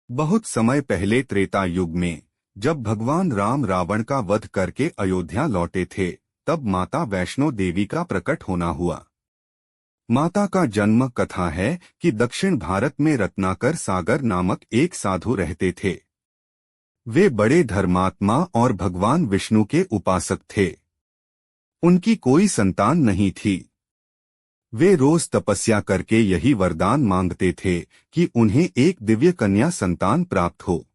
बहुत समय पहले त्रेता युग में जब भगवान राम रावण का वध करके अयोध्या लौटे थे, तब माता वैष्णो देवी का प्रकट होना हुआ। माता का जन्म कथा है कि दक्षिण भारत में रत्नाकर सागर नामक एक साधु रहते थे। वे बड़े धर्मात्मा और भगवान विष्णु के उपासक थे। उनकी कोई संतान नहीं थी। वे रोज तपस्या करके यही वरदान मांगते थे कि उन्हें एक दिव्य कन्या संतान प्राप्त हो।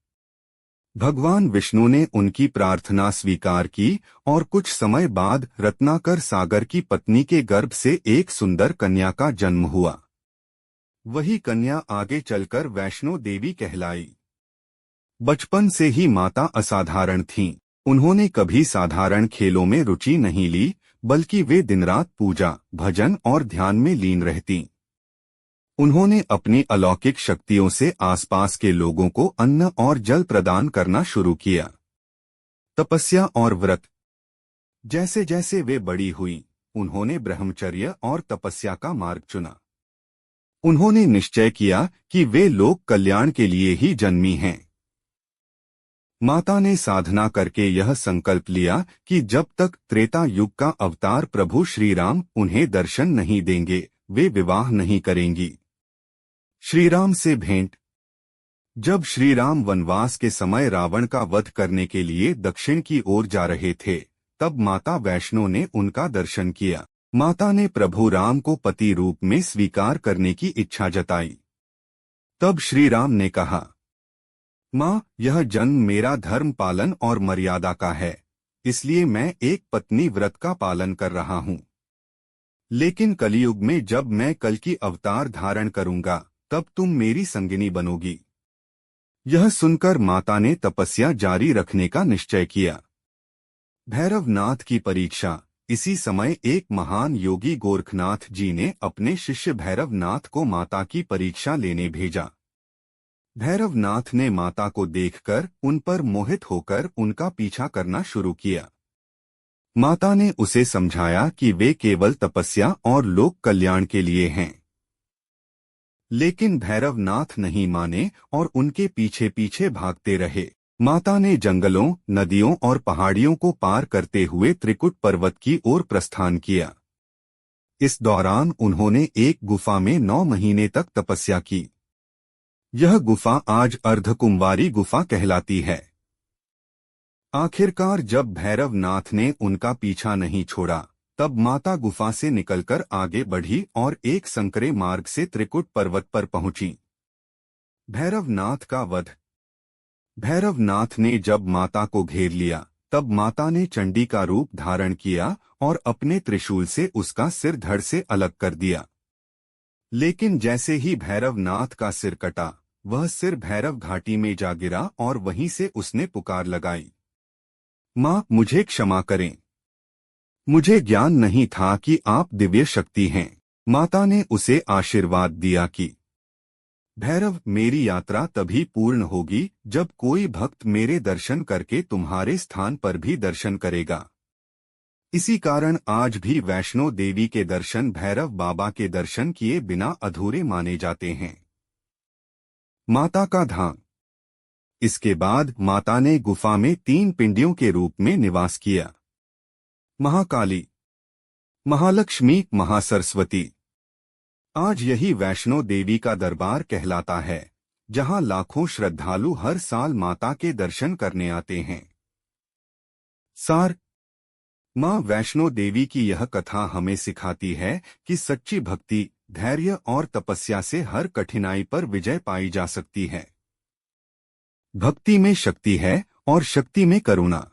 भगवान विष्णु ने उनकी प्रार्थना स्वीकार की और कुछ समय बाद रत्नाकर सागर की पत्नी के गर्भ से एक सुंदर कन्या का जन्म हुआ। वही कन्या आगे चलकर वैष्णो देवी कहलाई। बचपन से ही माता असाधारण थीं। उन्होंने कभी साधारण खेलों में रुचि नहीं ली, बल्कि वे दिन रात पूजा, भजन और ध्यान में लीन रहतीं। उन्होंने अपनी अलौकिक शक्तियों से आसपास के लोगों को अन्न और जल प्रदान करना शुरू किया। तपस्या और व्रत। जैसे जैसे वे बड़ी हुईं, उन्होंने ब्रह्मचर्य और तपस्या का मार्ग चुना। उन्होंने निश्चय किया कि वे लोक कल्याण के लिए ही जन्मी हैं। माता ने साधना करके यह संकल्प लिया कि जब तक त्रेता युग का अवतार प्रभु श्री राम उन्हें दर्शन नहीं देंगे, वे विवाह नहीं करेंगी। श्रीराम से भेंट। जब श्री राम वनवास के समय रावण का वध करने के लिए दक्षिण की ओर जा रहे थे, तब माता वैष्णो ने उनका दर्शन किया। माता ने प्रभु राम को पति रूप में स्वीकार करने की इच्छा जताई। तब श्री राम ने कहा, माँ, यह जन्म मेरा धर्म पालन और मर्यादा का है, इसलिए मैं एक पत्नी व्रत का पालन कर रहा हूँ। लेकिन कलयुग में जब मैं कल की अवतार धारण करूंगा, तब तुम मेरी संगिनी बनोगी। यह सुनकर माता ने तपस्या जारी रखने का निश्चय किया। भैरवनाथ की परीक्षा। इसी समय एक महान योगी गोरखनाथ जी ने अपने शिष्य भैरवनाथ को माता की परीक्षा लेने भेजा। भैरवनाथ ने माता को देखकर उन पर मोहित होकर उनका पीछा करना शुरू किया। माता ने उसे समझाया कि वे केवल तपस्या और लोक कल्याण के लिए हैं। लेकिन भैरवनाथ नहीं माने और उनके पीछे पीछे भागते रहे। माता ने जंगलों, नदियों और पहाड़ियों को पार करते हुए त्रिकुट पर्वत की ओर प्रस्थान किया। इस दौरान उन्होंने एक गुफा में 9 महीने तक तपस्या की। यह गुफा आज अर्धकुंवारी गुफा कहलाती है। आखिरकार जब भैरवनाथ ने उनका पीछा नहीं छोड़ा, तब माता गुफा से निकलकर आगे बढ़ी और एक संकरे मार्ग से त्रिकुट पर्वत पर पहुंची। भैरवनाथ का वध। भैरवनाथ ने जब माता को घेर लिया, तब माता ने चंडी का रूप धारण किया और अपने त्रिशूल से उसका सिर धड़ से अलग कर दिया। लेकिन जैसे ही भैरवनाथ का सिर कटा, वह सिर भैरव घाटी में जा गिरा और वहीं से उसने पुकार लगाई, माँ, मुझे क्षमा करें। मुझे ज्ञान नहीं था कि आप दिव्य शक्ति हैं। माता ने उसे आशीर्वाद दिया कि भैरव, मेरी यात्रा तभी पूर्ण होगी जब कोई भक्त मेरे दर्शन करके तुम्हारे स्थान पर भी दर्शन करेगा। इसी कारण आज भी वैष्णो देवी के दर्शन भैरव बाबा के दर्शन किए बिना अधूरे माने जाते हैं। माता का धाम। इसके बाद माता ने गुफा में 3 पिंडियों के रूप में निवास किया। महाकाली, महालक्ष्मी, महासरस्वती। आज यही वैष्णो देवी का दरबार कहलाता है, जहां लाखों श्रद्धालु हर साल माता के दर्शन करने आते हैं। सार। मां वैष्णो देवी की यह कथा हमें सिखाती है कि सच्ची भक्ति, धैर्य और तपस्या से हर कठिनाई पर विजय पाई जा सकती है। भक्ति में शक्ति है और शक्ति में करुणा।